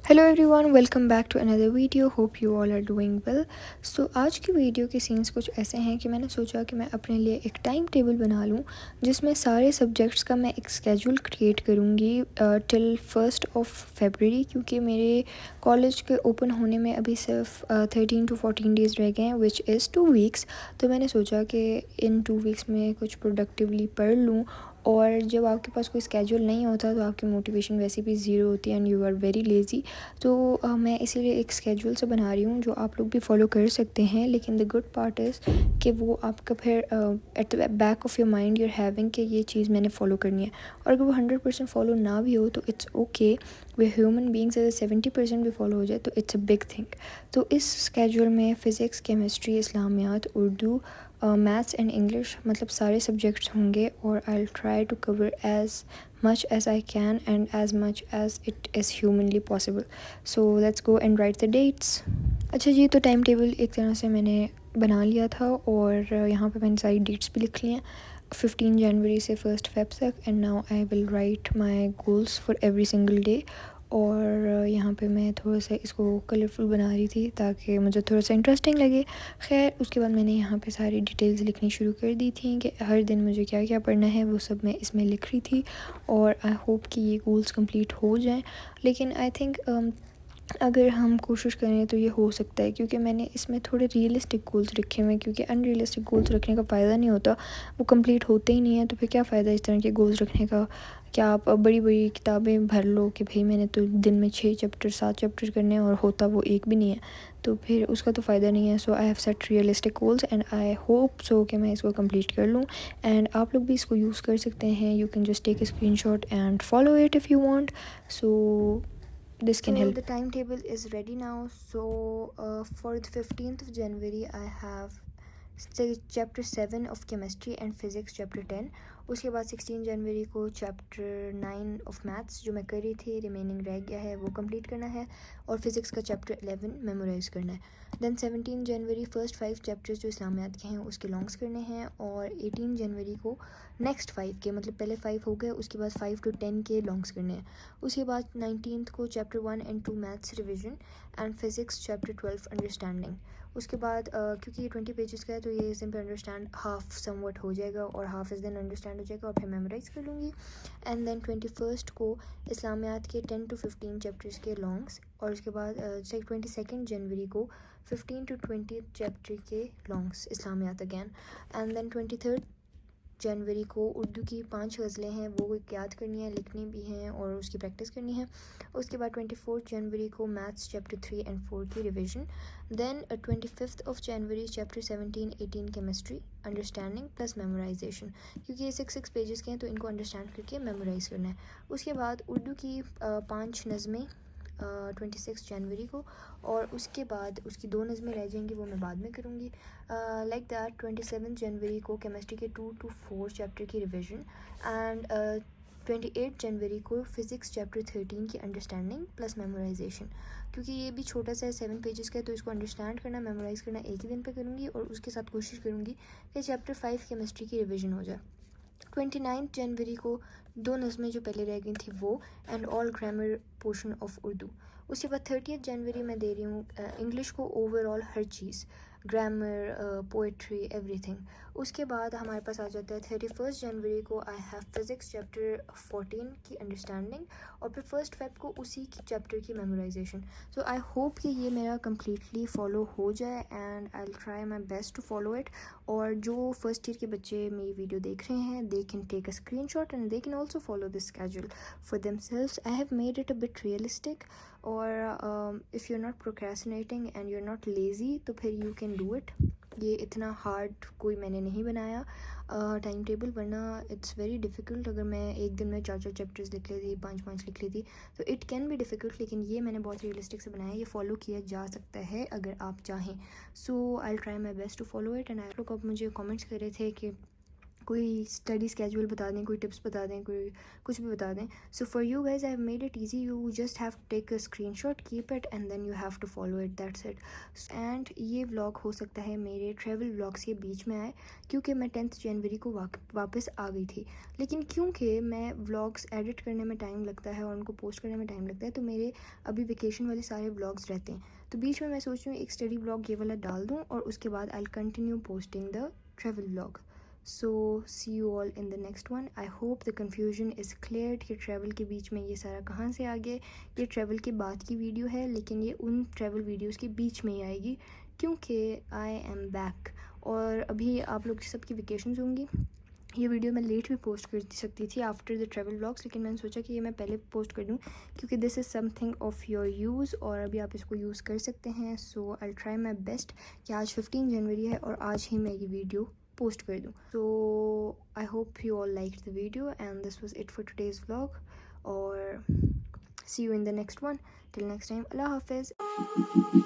Hello everyone, welcome back to another video. Hope you all are doing well. So आज की video के scenes कुछ ऐसे हैं कि मैंने सोचा कि मैं अपने लिए एक टाइम टेबल बना लूँ जिसमें सारे सब्जेक्ट्स का मैं एक स्केड्यूल क्रिएट करूँगी टिल 1 क्योंकि मेरे कॉलेज के ओपन होने में अभी सिर्फ 13 to 14 डेज़ रह गए हैं, विच इज़ 2 वीक्स। तो मैंने सोचा कि इन 2 वीक्स में कुछ प्रोडक्टिवली पढ़ लूँ। और जब आपके पास कोई स्केड्यूल नहीं होता तो आपकी मोटिवेशन वैसे भी ज़ीरो होती है and you are very lazy. तो मैं इसीलिए एक स्केड्यूल से बना रही हूँ जो आप लोग भी फॉलो कर सकते हैं। लेकिन द गुड पार्ट इज़ कि वो आपका फिर at the back of your mind you're having कि ये चीज़ मैंने फ़ॉलो करनी है। और अगर वो 100% फॉलो ना भी हो तो it's okay. Way human beings अगर 70% भी फॉलो हो जाए तो इट्स अ बिग थिंग। तो इस स्केड्यूल में physics, chemistry, Islamiyat, Urdu, maths and English मतलब सारे सब्जेक्ट्स होंगे और I will try to cover as much as I can and as much as it is humanly possible. So let's go and write the dates. अच्छा जी, तो time table एक तरह से मैंने बना लिया था और यहाँ पे मैंने सारी डेट्स भी लिख ली हैं 15 जनवरी से 1 तक। And now I will write my goals for every single day. और यहाँ पे मैं थोड़ा सा इसको कलरफुल बना रही थी ताकि मुझे थोड़ा सा इंटरेस्टिंग लगे। खैर, उसके बाद मैंने यहाँ पे सारी डिटेल्स लिखनी शुरू कर दी थी कि हर दिन मुझे क्या क्या पढ़ना है, वो सब मैं इसमें लिख रही थी। और आई होप कि ये गोल्स कंप्लीट हो जाएं। लेकिन आई थिंक अगर हम कोशिश करें तो ये हो सकता है, क्योंकि मैंने इसमें थोड़े रियलिस्टिक गोल्स रखे हुए हैं। क्योंकि अनरियलिस्टिक गोल्स रखने का फ़ायदा नहीं होता, वो कंप्लीट होते ही नहीं है। तो फिर क्या फ़ायदा इस तरह के गोल्स रखने का। क्या आप बड़ी बड़ी किताबें भर लो कि भाई मैंने तो दिन में 6 चैप्टर 7 चैप्टर करने हैं और होता वो एक भी नहीं है, तो फिर उसका तो फ़ायदा नहीं है। So I have set realistic goals and I hope so कि मैं इसको कंप्लीट कर लूँ। एंड आप लोग भी इसको यूज़ कर सकते हैं। You can just take a screenshot and follow it if you want. So this can help. The timetable is ready now. So for the 15th of January I have chapter 7 of chemistry and physics chapter 10. उसके बाद 16 जनवरी को chapter 9 of maths जो मैं कर रही थी remaining रह गया है वो कंप्लीट करना है। और फिज़िक्स का चैप्टर 11 मेमोराइज़ करना है। देन 17 जनवरी फर्स्ट 5 चैप्टर्स जो इस्लामियात के हैं उसके लॉन्ग्स करने हैं। और 18 जनवरी को नेक्स्ट 5 के, मतलब पहले 5 हो गए, उसके बाद 5 to 10 के लॉन्ग्स करने हैं। उसके बाद 19th को chapter 1 and 2 maths revision and physics chapter 12 understanding. उसके बाद क्योंकि ये 20 पेजेस का है तो ये सिंपल अंडरस्टैंड हाफ समवट हो जाएगा और हाफ इस दिन अंडरस्टैंड हो जाएगा और फिर मेमोराइज़ कर लूँगी। एंड देन 21st को इस्लामियात के 10 to 15 चैप्टर्स के लॉन्ग्स। और उसके बाद 22nd जनवरी को 15 to 20 चैप्टर के longs Islamiyat again. And then 23rd जनवरी को उर्दू की 5 गज़लें हैं, वो याद करनी है, लिखनी भी हैं और उसकी प्रैक्टिस करनी है। उसके बाद 24 जनवरी को मैथ्स चैप्टर 3 and 4 की रिवीजन। Then 25th of January chapter 17-18 chemistry understanding plus memorisation, क्योंकि ये 6 पेजेस के हैं तो इनको अंडरस्टैंड करके मेमोराइज़ करना है। उसके बाद उर्दू की 5 नज़में 26 जनवरी को। और उसके बाद उसकी 2 नज़में रह जाएंगी, वो मैं बाद में करूँगी। लाइक दैट 27 जनवरी को केमिस्ट्री के 2 to 4 चैप्टर की रिवीजन। एंड 28 जनवरी को फ़िज़िक्स चैप्टर 13 की अंडरस्टैंडिंग प्लस मेमोराइजेशन, क्योंकि ये भी छोटा सा 7 पेजेस का है तो इसको अंडरस्टैंड करना, मेमोराइज़ करना एक ही दिन पे करूँगी। और उसके साथ कोशिश करूँगी कि चैप्टर 5 केमिस्ट्री की रिवीजन हो जाए। 29 जनवरी को 2 नज़में जो पहले रह गई थी वो and all grammar portion of Urdu. उसके बाद 30 जनवरी मैं दे रही हूँ इंग्लिश को ओवरऑल हर चीज़, ग्रामर, पोइट्री, एवरीथिंग। उसके बाद हमारे पास आ जाता है 31 जनवरी को आई हैव फिज़िक्स चैप्टर 14 की अंडरस्टैंडिंग और फिर 1 फेब को उसी की चैप्टर की मेमोराइजेशन। सो आई होप कि ये मेरा कम्प्लीटली फॉलो हो जाए and I will try my best to follow it. और जो फर्स्ट ईयर के बच्चे मेरी वीडियो देख रहे हैं they can take a screenshot and they can also follow this schedule for themselves. I have made it a bit realistic. और if you are not procrastinating and you are not lazy तो फिर you can do it. ये इतना hard कोई मैंने नहीं बनाया time table, वरना इट्स वेरी डिफ़िकल्ट। अगर मैं एक दिन में 4 चैप्टर्स लिख लेती, 5 लिख लेती तो इट कैन बी डिफ़िकल्ट। लेकिन ये मैंने बहुत रियलिस्टिक से बनाया, ये फॉलो किया जा सकता है अगर आप चाहें। So I will try my best to follow it. And आप लोग अब मुझे कमेंट्स कर रहे थे कि کوئی اسٹڈی اسکیجول بتا دیں, کوئی ٹپس بتا دیں, کوئی کچھ بھی بتا دیں. So for you guys I have made it easy, you just have to take a screenshot, keep it and then you have to follow it, that's it. And یہ ولاگ ہو سکتا ہے میرے ٹریول ولاگس کے بیچ میں آئے, کیونکہ میں 10 جنوری کو واپس آ گئی تھی. لیکن کیونکہ میں ولاگس ایڈٹ کرنے میں ٹائم لگتا ہے اور ان کو پوسٹ کرنے میں ٹائم لگتا ہے, تو میرے ابھی ویکیشن والے سارے ولاگس رہتے ہیں. تو بیچ میں سوچ رہی ہوں ایک اسٹڈی ولاگ یہ والا ڈال دوں, اور اس کے بعد I will continue posting the travel vlog. So see you all in the next one. I hope the confusion is cleared کہ ٹریول کے بیچ میں یہ سارا کہاں سے آ گیا. یہ ٹریول کے بعد کی ویڈیو ہے, لیکن یہ ان ٹریول ویڈیوز کے بیچ میں ہی آئے گی, کیونکہ آئی ایم بیک. اور ابھی آپ لوگ سب کی ویکیشنز ہوں گی. یہ ویڈیو میں لیٹ بھی پوسٹ کر سکتی تھی آفٹر دا ٹریول ولاگس, لیکن میں نے سوچا کہ یہ میں پہلے پوسٹ کر دوں, کیونکہ this is something of your use, اور ابھی آپ اس کو یوز کر سکتے ہیں. سو آئی ٹرائی مائی بیسٹ کہ آج 15 جنوری ہے اور آج ہی میں یہ ویڈیو پوسٹ کر دوں. So I hope you all like the video and this was it for today's vlog, اور see you in the next one. Till next time, اللہ حافظ.